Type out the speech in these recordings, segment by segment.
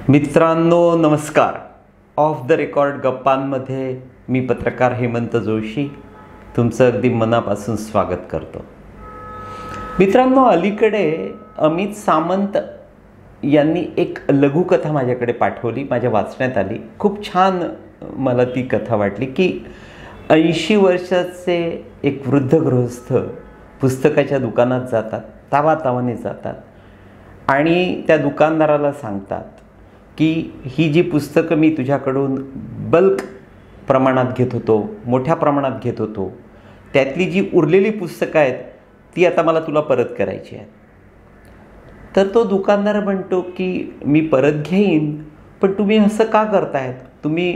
मित्रांनो नमस्कार. Of the record गप्पांमध्ये मी पत्रकार हेमंत जोशी तुमचं अगदी मनापासून स्वागत करतो. मित्रांनो, अलीकडे अमित सामंत यांनी एक लघुकथा माझ्याकडे पाठवली, माझ्या वाचण्यात आली. खूप छान मला ती कथा वाटली की 80 वर्षाचे एक वृद्ध गृहस्थ पुस्तकाच्या दुकानात जातात, तावातावाने जातात आणि त्या दुकानदाराला सांगतात की ही जी पुस्तकं मी तुझ्याकडून बल्क प्रमाणात घेत होतो, मोठ्या प्रमाणात घेत होतो, त्यातली जी उरलेली पुस्तकं आहेत ती आता मला तुला परत करायची आहेत. तर तो दुकानदार म्हणतो की मी परत घेईन, पण तुम्ही असं का करतायत? तुम्ही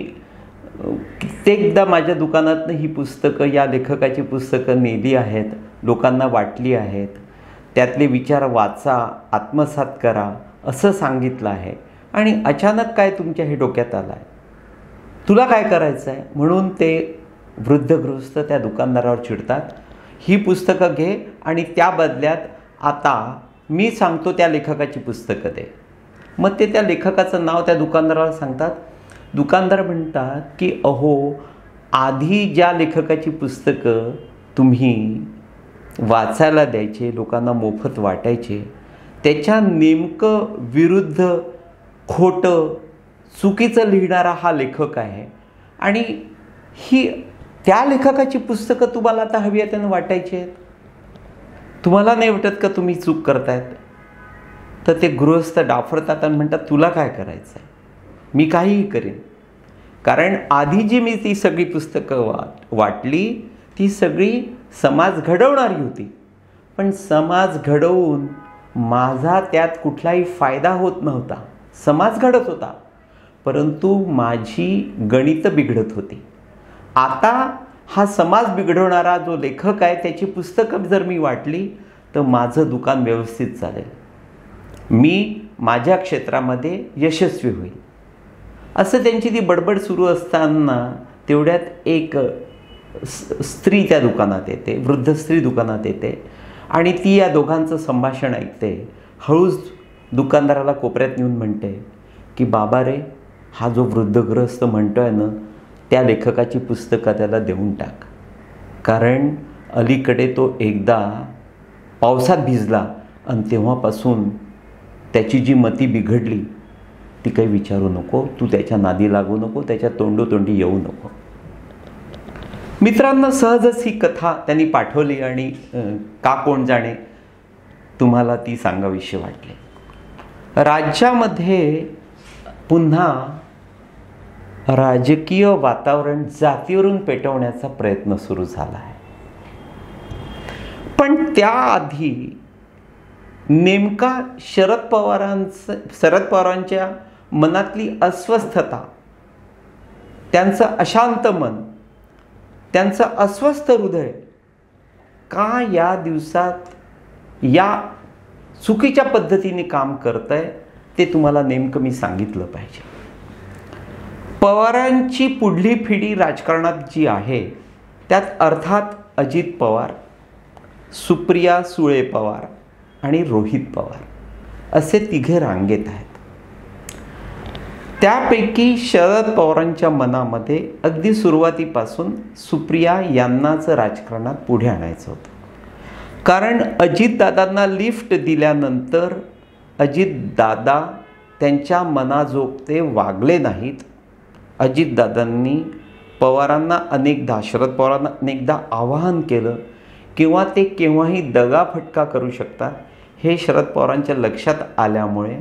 कित्येकदा माझ्या दुकानातनं ही पुस्तकं, या लेखकाची पुस्तकं नेली आहेत, लोकांना वाटली आहेत, त्यातले विचार वाचा, आत्मसात करा असं सांगितलं आहे, आणि अचानक काय तुमच्या हे डोक्यात आलं आहे? तुला काय करायचं आहे? म्हणून ते वृद्ध गृहस्थ त्या दुकानदारावर चिडतात, ही पुस्तकं घे आणि त्या बदल्यात आता मी सांगतो त्या लेखकाची पुस्तकं दे. मग ते त्या लेखकाचं नाव त्या दुकानदाराला सांगतात. दुकानदार म्हणतात की अहो, आधी ज्या लेखकाची पुस्तकं तुम्ही वाचायला द्यायचे, लोकांना मोफत वाटायचे, त्याच्या नेमकं विरुद्ध खोटं चुकीचं लिहिणारा हा लेखक आहे, आणि ही त्या लेखकाची पुस्तकं तुम्हाला आता हवी आहे त्यांना वाटायची आहेत. तुम्हाला नाही वाटत का तुम्ही चूक करतायत? तर ते गृहस्थ डाफरतात आणि म्हणतात, तुला काय करायचं आहे? मी काहीही करेन, कारण आधी जी मी ती सगळी पुस्तकं वाटली ती सगळी समाज घडवणारी होती, पण समाज घडवून माझा त्यात कुठलाही फायदा होत नव्हता. समाज घडत होता, परंतु माझी गणितं बिघडत होती. आता हा समाज बिघडवणारा जो लेखक आहे त्याची पुस्तकं जर मी वाटली तर माझं दुकान व्यवस्थित चालेल, मी माझ्या क्षेत्रामध्ये यशस्वी होईल. असं त्यांची ती बडबड सुरू असताना तेवढ्यात एक स्त्री त्या दुकानात येते, वृद्ध स्त्री दुकानात येते, आणि ती या दोघांचं संभाषण ऐकते. हळूच दुकानदाराला कोपऱ्यात नेऊन म्हणते की बाबा रे, हा जो वृद्धग्रस्त म्हणतोय ना, त्या लेखकाची पुस्तकं त्याला देऊन टाक, कारण अलीकडे तो एकदा पावसात भिजला आणि तेव्हापासून त्याची जी मती बिघडली ती काही विचारू नको, तू त्याच्या नादी लागू नको, त्याच्या तोंडोतोंडी येऊ नको. मित्रांनो, सहजच ही कथा त्यांनी पाठवली आणि का कोण जाणे तुम्हाला ती सांगावीशी वाटली. राज्यामध्ये पुन्हा राजकीय वातावरण जातीवरून पेटवण्याचा प्रयत्न सुरू झाला आहे, पण त्याआधी नेमका शरद पवारांच्या मनातली अस्वस्थता, त्यांचं अशांत मन, त्यांचं अस्वस्थ हृदय का या दिवसात या चुकीच्या पद्धतीने काम करतंय ते तुम्हाला नेमकं मी सांगितलं पाहिजे. पवारांची पुढली पिढी राजकारणात जी आहे त्यात अर्थात अजित पवार, सुप्रिया सुळे पवार आणि रोहित पवार असे तिघे रांगेत आहेत. त्यापैकी शरद पवारांच्या मनामध्ये अगदी सुरुवातीपासून सुप्रिया यांनाच राजकारणात पुढे आणायचं होतं, कारण अजितदादांना लिफ्ट दिल्यानंतर अजितदादा त्यांच्या मनाजोगते वागले नाहीत. अजितदादांनी पवारांना अनेकदा, शरद पवारांना अनेकदा आवाहन केलं, किंवा ते केव्हाही दगाफटका करू शकतात हे शरद पवारांच्या लक्षात आल्यामुळे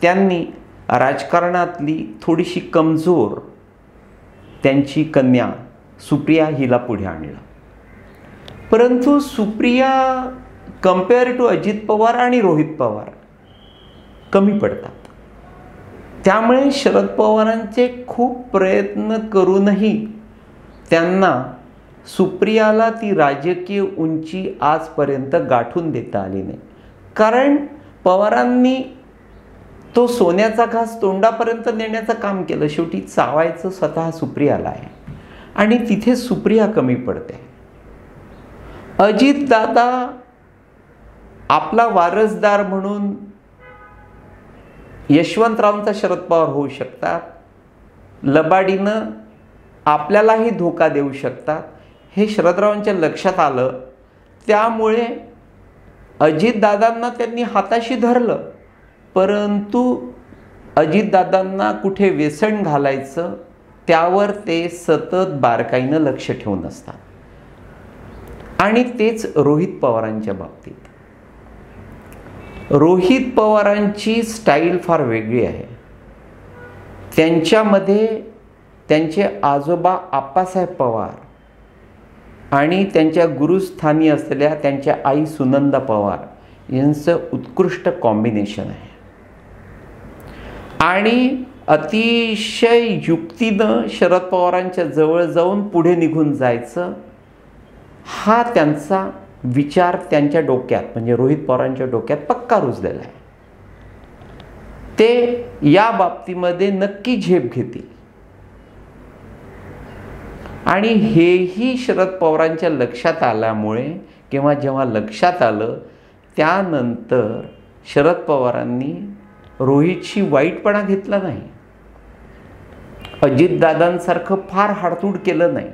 त्यांनी राजकारणातली थोडीशी कमजोर त्यांची कन्या सुप्रिया हिला पुढे आणलं. परंतु सुप्रिया कम्पेअर टू अजित पवार आणि रोहित पवार कमी पडतात. त्यामुळे शरद पवारांचे खूप प्रयत्न करूनही त्यांना सुप्रियाला ती राजकीय उंची आजपर्यंत गाठून देता आली नाही, कारण पवारांनी तो सोन्याचा घास तोंडापर्यंत नेण्याचं काम केलं. शेवटी चावायचं स्वतः सुप्रियाला आहे, आणि तिथे सुप्रिया कमी पडते. अजितदादा आपला वारसदार म्हणून यशवंतरावांचा शरद पवार होऊ शकतात, लबाडीनं आपल्यालाही धोका देऊ शकतात, हे शरदरावांच्या लक्षात आलं. त्यामुळे अजितदादांना त्यांनी हाताशी धरलं, परंतु अजितदादांना कुठे व्यसन घालायचं त्यावर ते सतत बारकाईनं लक्ष ठेवून असतात. आणि तेच रोहित पवारांच्या बाबतीत. रोहित पवारांची स्टाईल फार वेगळी आहे. त्यांच्यामध्ये त्यांचे आजोबा आप्पासाहेब पवार आणि त्यांच्या गुरुस्थानी असलेल्या त्यांच्या आई सुनंदा पवार यांचं उत्कृष्ट कॉम्बिनेशन आहे. आणि अतिशय युक्तीनं शरद पवारांच्या जवळ जाऊन पुढे निघून जायचं, हा त्यांचा विचार त्यांच्या डोक्यात म्हणजे रोहित पवारांच्या डोक्यात पक्का रुजलेला आहे. ते या बाबतीमध्ये नक्की झेप घेतील. आणि हेही शरद पवारांच्या लक्षात आल्यामुळे किंवा जेव्हा लक्षात आलं त्यानंतर शरद पवारांनी रोहितशी वाईटपणा घेतला नाही, अजितदादांसारखं फार हाडतूड केलं नाही,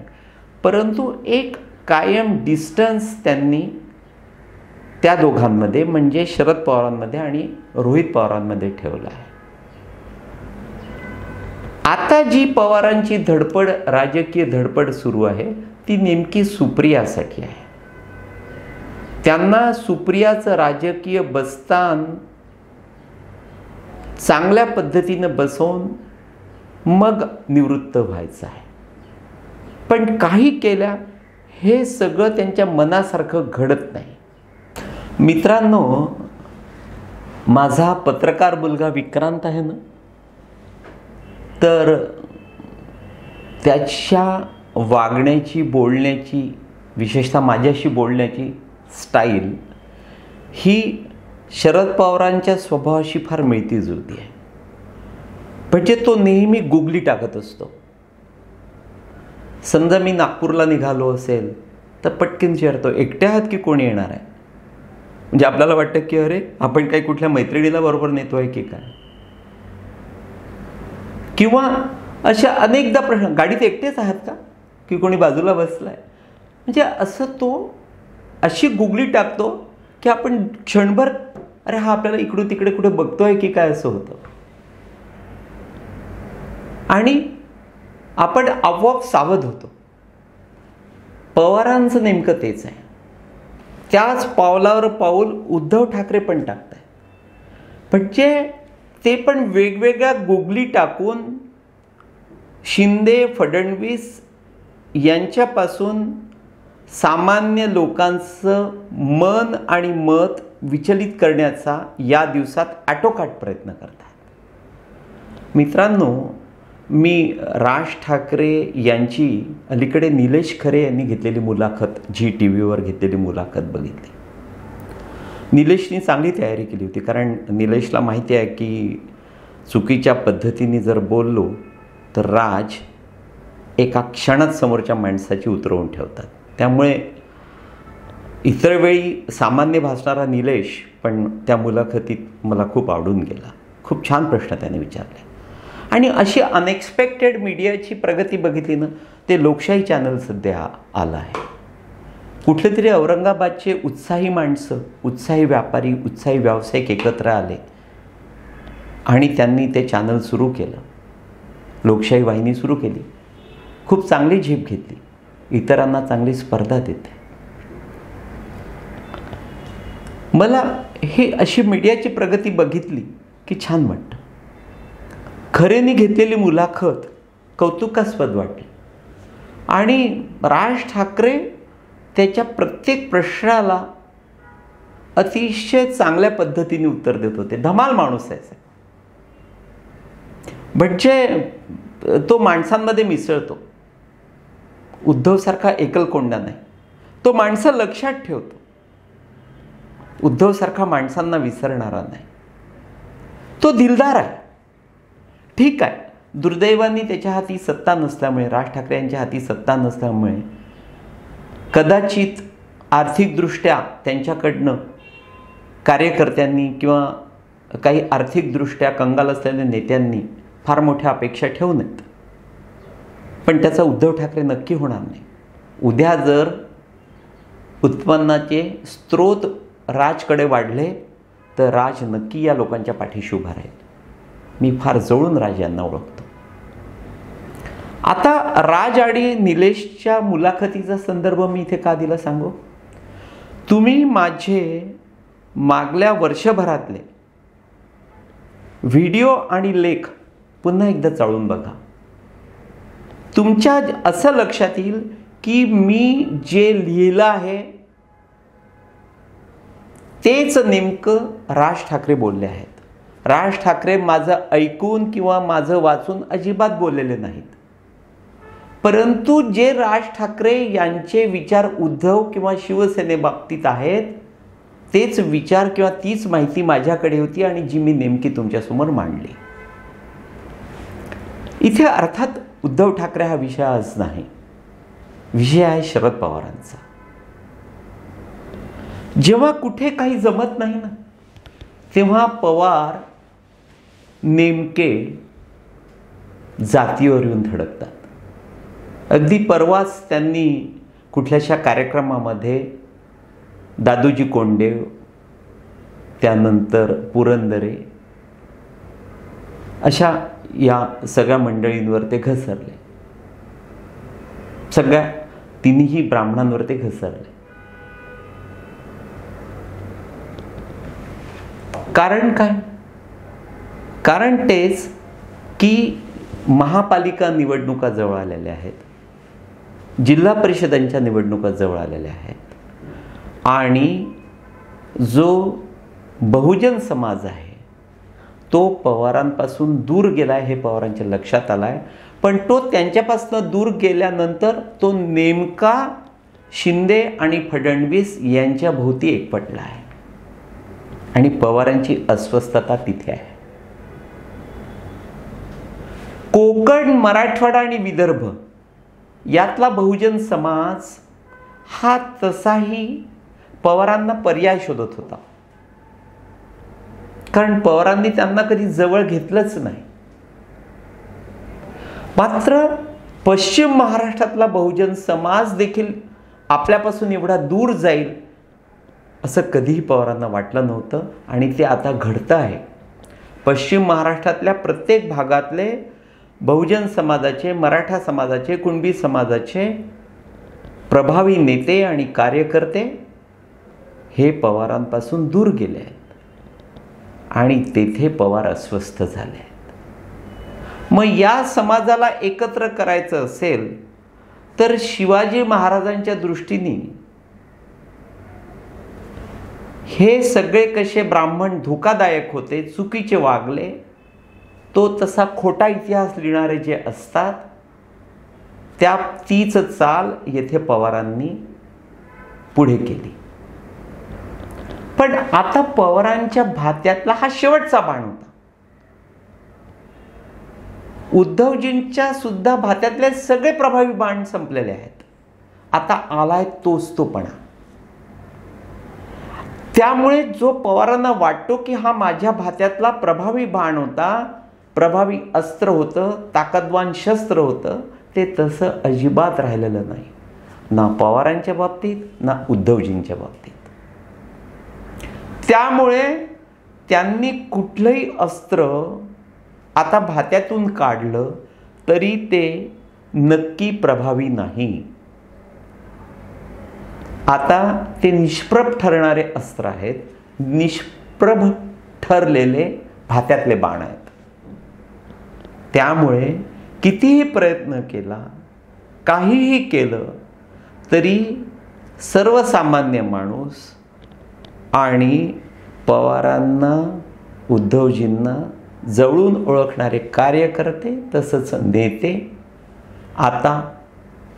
परंतु एक कायम डिस्टन्स त्यांनी त्या दोघांमध्ये म्हणजे शरद पवारांमध्ये आणि रोहित पवारांमध्ये ठेवला आहे. आता जी पवारांची धडपड, राजकीय धडपड सुरू आहे ती नेमकी सुप्रियासाठी आहे. त्यांना सुप्रियाचं राजकीय बस्तान चांगल्या पद्धतीनं बसवून मग निवृत्त व्हायचं आहे. पण काही केल्या हे सगळं त्यांच्या मनासारखं घडत नाही. मित्रांनो, माझा पत्रकार मुलगा विक्रांत आहे ना, तर त्याच्या वागण्याची, बोलण्याची, विशेषतः माझ्याशी बोलण्याची स्टाईल ही शरद पवारांच्या स्वभावाशी फार मिळती जुळती आहे. म्हणजे तो नेहमी गुगली टाकत असतो. समजा मी नागपूरला निघालो असेल तर पटकन विचारतो, एकटे आहात की कोणी येणार आहे? म्हणजे आपल्याला वाटतं की अरे आपण काही कुठल्या मैत्रिणीला बरोबर नेतोय की काय. किंवा अशा अनेकदा प्रश्न, गाडीत एकटेच आहात का की कोणी बाजूला बसलाय? म्हणजे असं तो अशी गुगली टाकतो की आपण क्षणभर अरे हा आपल्याला इकडून तिकडे कुठे बघतोय की काय असं होतं. आणि आपण आपोआप सावध होतो. पवारांचं नेमकं तेच आहे. त्याच पावलावर पाऊल उद्धव ठाकरे पण टाकताय. म्हणजे ते पण वेगवेगळ्या गुगली टाकून शिंदे, फडणवीस यांच्यापासून सामान्य लोकांचं मन आणि मत विचलित करण्याचा या दिवसात आटोकाट प्रयत्न करतात. मित्रांनो, मी राज ठाकरे यांची अलीकडे निलेश खरे यांनी घेतलेली मुलाखत, झी टीव्हीवर घेतलेली मुलाखत बघितली. निलेशनी चांगली तयारी केली होती, कारण निलेशला माहिती आहे की चुकीच्या पद्धतीने जर बोललो तर राज एका क्षणात समोरच्या माणसाची उतरवून ठेवतात. त्यामुळे इतर वेळी सामान्य भासणारा निलेश पण त्या मुलाखतीत मला खूप आवडून गेला. खूप छान प्रश्न त्याने विचारले. आणि अशी अनएक्सपेक्टेड मीडियाची प्रगती बघितली ना, ते लोकशाही चॅनल सध्या आलं आहे. कुठले तरी औरंगाबादचे उत्साही माणसं, उत्साही व्यापारी, उत्साही व्यावसायिक एकत्र आले आणि त्यांनी ते चॅनल सुरू केलं, लोकशाही वाहिनी सुरू केली. खूप चांगली झेप घेतली, इतरांना चांगली स्पर्धा देते. मला हे अशी मीडियाची प्रगती बघितली की छान वाटतं. खरेने घेतलेली मुलाखत कौतुकास्पद वाटली. आणि राज ठाकरे त्याच्या प्रत्येक प्रश्नाला अतिशय चांगल्या पद्धतीने उत्तर देत होते. धमाल माणूस आहे. म्हणजे तो माणसांमध्ये मिसळतो. उद्धवसारखा एकलकोंडा नाही. तो माणसं लक्षात ठेवतो. उद्धवसारखा माणसांना विसरणारा नाही. तो दिलदार आहे. ठीक आहे, दुर्दैवाने त्याच्या हाती सत्ता नसल्यामुळे, राज ठाकरे यांच्या हाती सत्ता नसल्यामुळे कदाचित आर्थिकदृष्ट्या त्यांच्याकडनं कार्यकर्त्यांनी किंवा काही आर्थिकदृष्ट्या कंगाल असलेल्या नेत्यांनी फार मोठ्या अपेक्षा ठेवू नयेत. पण त्याचा उद्धव ठाकरे नक्की होणार नाही. उद्या जर उत्पन्नाचे स्रोत राजकडे वाढले तर राज नक्की या लोकांच्या पाठीशी उभा राहील. मी फार जवळून राज यांना ओळखतो. आता राज आणि निलेशच्या मुलाखतीचा संदर्भ मी इथे का दिला सांगू. तुम्ही माझे मागल्या वर्षभरातले व्हिडिओ आणि लेख पुन्हा एकदा चाळून बघा. तुमच्या असं लक्षात येईल की मी जे लिहिलं आहे तेच नेमकं राज ठाकरे बोलले आहेत. राज ठाकरे माझं ऐकून किंवा माझं वाचून अजिबात बोललेले नाहीत. परंतु जे राज ठाकरे यांचे विचार उद्धव किंवा शिवसेनेबाबतीत आहेत तेच विचार किंवा तीच माहिती माझ्याकडे होती आणि जी मी नेमकी तुमच्यासमोर मांडली. इथे अर्थात उद्धव ठाकरे हा विषय आज नाही. विषय आहे शरद पवारांचा. जेव्हा कुठे काही जमत नाही ना तेव्हा पवार नेमके जातीवर येऊन धडकतात. अगदी परवाच त्यांनी कुठल्याशा कार्यक्रमामध्ये दादोजी कोंडदेव, त्यानंतर पुरंदरे अशा या सगळ्या मंडळींवर ते घसरले. सगळ्या तिन्ही ब्राह्मणांवर ते घसरले. कारण काय? कारण तेच की महापालिका निवडणुका जवळ आलेल्या आहेत, जिल्हा परिषदांच्या निवडणुका जवळ आलेल्या आहेत आणि जो बहुजन समाज आहे तो पवारांपासून दूर गेलाय हे पवारांच्या लक्षात आलाय. पण तो त्यांच्यापासून दूर गेल्यानंतर तो नेमका शिंदे आणि फडणवीस यांच्या भोवती एकवटला आहे आणि पवारांची अस्वस्थता तिथे आहे. कोकण, मराठवाडा आणि विदर्भ यातला बहुजन समाज हा तसाही पवारांना पर्याय शोधत होता. कारण पवारांनी त्यांना कधी जवळ घेतलंच नाही. मात्र पश्चिम महाराष्ट्रातला बहुजन समाज देखील आपल्यापासून एवढा दूर जाईल असं कधीही पवारांना वाटलं नव्हतं आणि ते आता घडतं आहे. पश्चिम महाराष्ट्रातल्या प्रत्येक भागातले बहुजन समाजाचे, मराठा समाजाचे, कुणबी समाजाचे प्रभावी नेते आणि कार्यकर्ते हे पवारांपासून दूर गेले आहेत आणि तेथे पवार अस्वस्थ झाले आहेत. मग या समाजाला एकत्र करायचं असेल तर शिवाजी महाराजांच्या दृष्टीने हे सगळे कसे ब्राह्मण धोकादायक होते, चुकीचे वागले, तो तसा खोटा इतिहास लिहिणारे जे असतात तीच चाल येथे पवारांनी पुढे केली. पण आता पवारांच्या भात्यातला हा शेवटचा बाण होता. उद्धवजींच्या सुद्धा भात्यातले सगळे प्रभावी बाण संपलेले आहेत. आता आलाय तोचतोपणा. त्यामुळे जो पवारांना वाटतो की हा माझ्या भात्यातला प्रभावी बाण होता, प्रभावी अस्त्र होतं, ताकदवान शस्त्र होतं, ते तसं अजिबात राहिलेलं नाही. ना पवारांच्या बाबतीत ना उद्धवजींच्या बाबतीत. त्यामुळे त्यांनी कुठलंही अस्त्र आता भात्यातून काढलं तरी ते नक्की प्रभावी नाही. आता ते निष्प्रभ ठरणारे अस्त्र आहेत, निष्प्रभ ठरलेले भात्यातले बाण आहेत. त्यामुळे कितीही प्रयत्न केला, काहीही केलं तरी सर्वसामान्य माणूस आणि पवारांना, उद्धवजींना जवळून ओळखणारे कार्यकर्ते तसंच नेते आता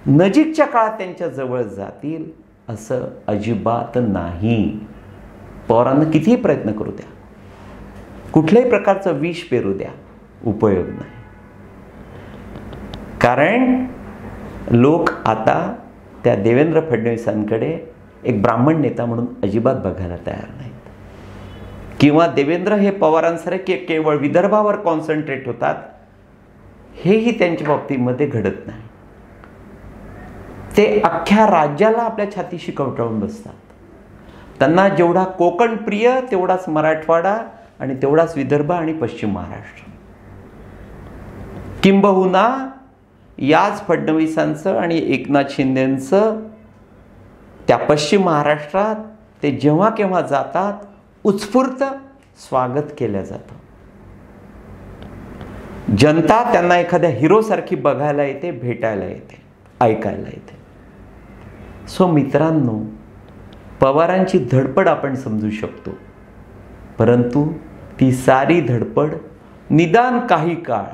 नजीकच्या काळात त्यांच्या जवळ जातील असं अजिबात नाही. पवारांना कितीही प्रयत्न करू द्या, कुठल्याही प्रकारचं विष पेरू द्या, उपयोग नाही. कारण लोक आता त्या देवेंद्र फडणवीसांकडे एक ब्राह्मण नेता म्हणून अजिबात बघायला तयार नाहीत. किंवा देवेंद्र हे पवारांसारखे केवळ विदर्भावर कॉन्सन्ट्रेट होतात, हेही त्यांच्या बाबतीमध्ये घडत नाही. ते अख्ख्या राज्याला आपल्या छातीशी कवटाळून बसतात. त्यांना जेवढा कोकण प्रिय तेवढाच मराठवाडा आणि तेवढाच विदर्भ आणि पश्चिम महाराष्ट्र. किंबहुना याच फडणवीसांचं आणि एकनाथ शिंदेंचं त्या पश्चिम महाराष्ट्रात ते जेव्हा केव्हा जातात उत्स्फूर्त स्वागत केलं जातं. जनता त्यांना एखाद्या हिरोसारखी बघायला येते, भेटायला येते, ऐकायला येते. सो मित्रांनो, पवारांची धडपड आपण समजू शकतो, परंतु ती सारी धडपड निदान काही काळ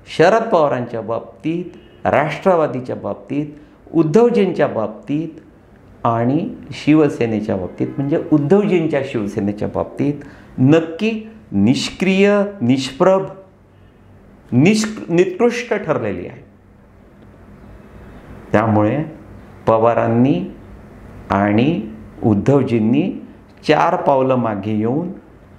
शरद पवारांच्या बाबतीत, राष्ट्रवादीच्या बाबतीत, उद्धवजींच्या बाबतीत आणि शिवसेनेच्या बाबतीत म्हणजे उद्धवजींच्या शिवसेनेच्या बाबतीत नक्की निष्क्रिय, निष्प्रभ, निकृष्ट ठरलेली आहे. त्यामुळे पवारांनी आणि उद्धवजींनी 4 पावलं मागे येऊन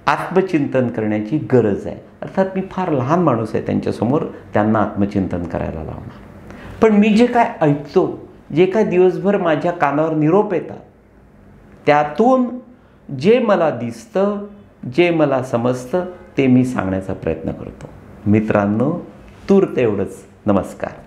आत्मचिंतन करण्याची गरज आहे. अर्थात मी फार लहान माणूस आहे त्यांच्यासमोर त्यांना आत्मचिंतन करायला लावणार. पण मी जे काय ऐकतो, जे काय दिवसभर माझ्या कानावर निरोप येतात, त्यातून जे मला दिसतं, जे मला समजतं ते मी सांगण्याचा प्रयत्न करतो. मित्रांनो, तूर्त एवढंच. नमस्कार.